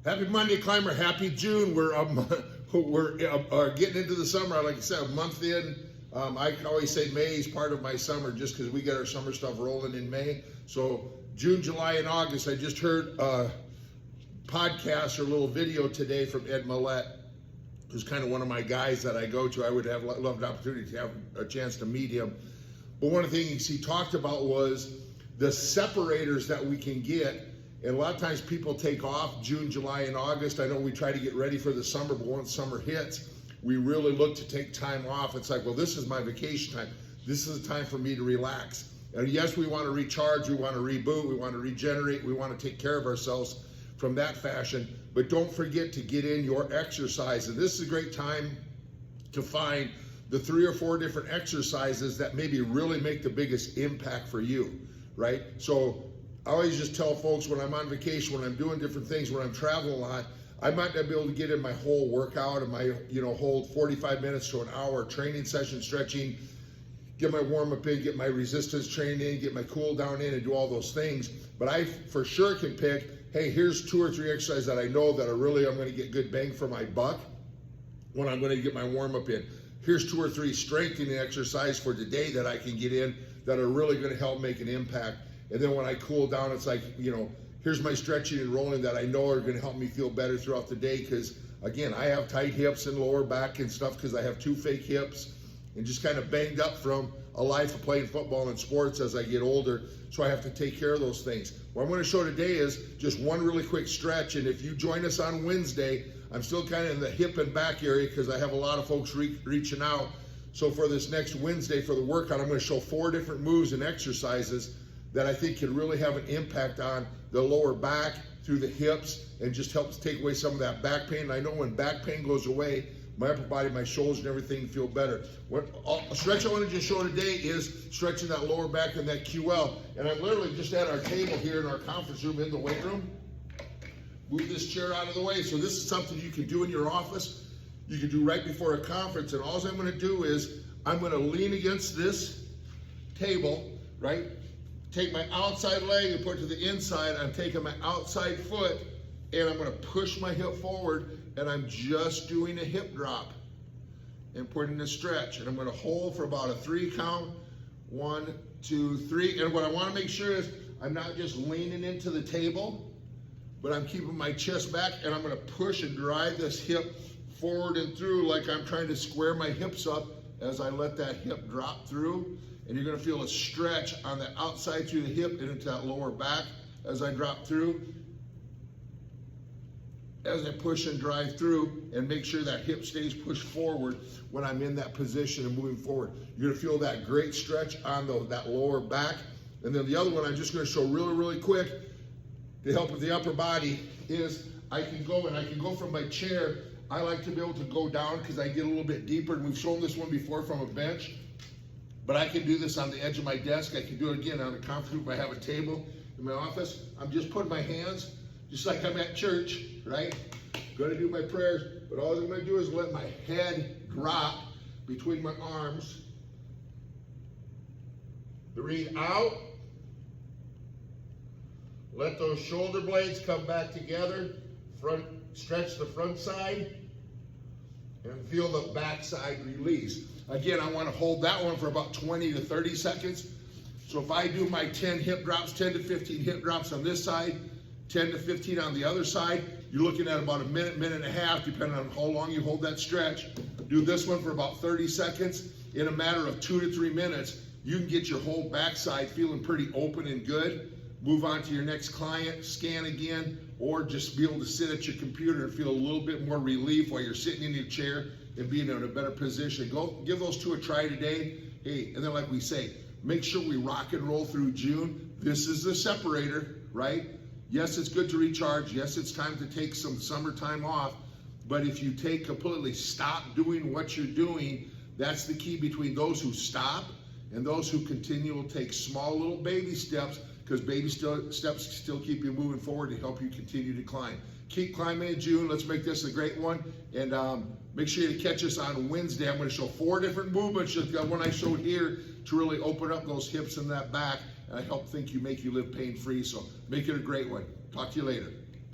Happy Monday, climber. Happy June. We're getting into the summer. Like I said, a month in. I always say May is part of my summer just because we get our summer stuff rolling in May. So June, July, and August. I just heard a podcast or a little video today from Ed Millett, who's kind of one of my guys that I go to. I would have loved an opportunity to have a chance to meet him. But one of the things he talked about was the separators that we can get. And a lot of times people take off June, July, and August. I know we try to get ready for the summer, but once summer hits, we really look to take time off. It's like, well, this is my vacation time. This is a time for me to relax. And yes, we want to recharge, we want to reboot, we want to regenerate, we want to take care of ourselves from that fashion. But don't forget to get in your exercise. And this is a great time to find the 3 or 4 different exercises that maybe really make the biggest impact for you, right? So I always just tell folks when I'm on vacation, when I'm doing different things, when I'm traveling a lot, I might not be able to get in my whole workout and my, whole 45 minutes to an hour training session, stretching, get my warm up in, get my resistance training in, get my cool down in and do all those things. But I for sure can pick, hey, here's 2 or 3 exercises that I know that are really, I'm going to get good bang for my buck when I'm going to get my warm up in. Here's 2 or 3 strengthening exercises for today that I can get in that are really going to help make an impact. And then when I cool down, it's like, here's my stretching and rolling that I know are going to help me feel better throughout the day. Because again, I have tight hips and lower back and stuff because I have 2 fake hips and just kind of banged up from a life of playing football and sports as I get older. So I have to take care of those things. What I'm going to show today is just one really quick stretch. And if you join us on Wednesday, I'm still kind of in the hip and back area because I have a lot of folks reaching out. So for this next Wednesday for the workout, I'm going to show 4 different moves and exercises that I think can really have an impact on the lower back through the hips and just helps take away some of that back pain. And I know when back pain goes away, my upper body, my shoulders and everything feel better. A stretch I want to just show today is stretching that lower back and that QL. And I'm literally just at our table here in our conference room in the weight room. Move this chair out of the way. So this is something you can do in your office. You can do right before a conference. And all I'm going to do is I'm going to lean against this table, right? Take my outside leg and put it to the inside. I'm taking my outside foot and I'm going to push my hip forward and I'm just doing a hip drop and putting a stretch. And I'm going to hold for about a 3 count. 1, 2, 3. And what I want to make sure is I'm not just leaning into the table, but I'm keeping my chest back and I'm going to push and drive this hip forward and through like I'm trying to square my hips up as I let that hip drop through. And you're going to feel a stretch on the outside through the hip and into that lower back as I drop through. As I push and drive through and make sure that hip stays pushed forward when I'm in that position and moving forward. You're going to feel that great stretch on that lower back. And then the other one I'm just going to show really, really quick to help with the upper body is I can go from my chair. I like to be able to go down because I get a little bit deeper. And we've shown this one before from a bench. But I can do this on the edge of my desk. I can do it again on a conference room. I have a table in my office. I'm just putting my hands, just like I'm at church, right? Going to do my prayers, but all I'm going to do is let my head drop between my arms. Breathe out. Let those shoulder blades come back together. Stretch the front side. And feel the back side release. Again, I want to hold that one for about 20 to 30 seconds. So if I do my 10 hip drops, 10 to 15 hip drops on this side, 10 to 15 on the other side, you're looking at about a minute, minute and a half, depending on how long you hold that stretch. Do this one for about 30 seconds. In a matter of 2 to 3 minutes, you can get your whole backside feeling pretty open and good. Move on to your next client, scan again, or just be able to sit at your computer and feel a little bit more relief while you're sitting in your chair and being in a better position. Go give those 2 a try today. Hey, and then like we say, make sure we rock and roll through June. This is the separator, right? Yes, it's good to recharge. Yes, it's time to take some summertime off. But if you completely stop doing what you're doing, that's the key between those who stop and those who continue will take small little baby steps, because baby steps still keep you moving forward to help you continue to climb. Keep climbing in June. Let's make this a great one. And make sure you catch us on Wednesday. I'm going to show 4 different movements, just the one I showed here, to really open up those hips and that back. And I make you live pain-free. So make it a great one. Talk to you later.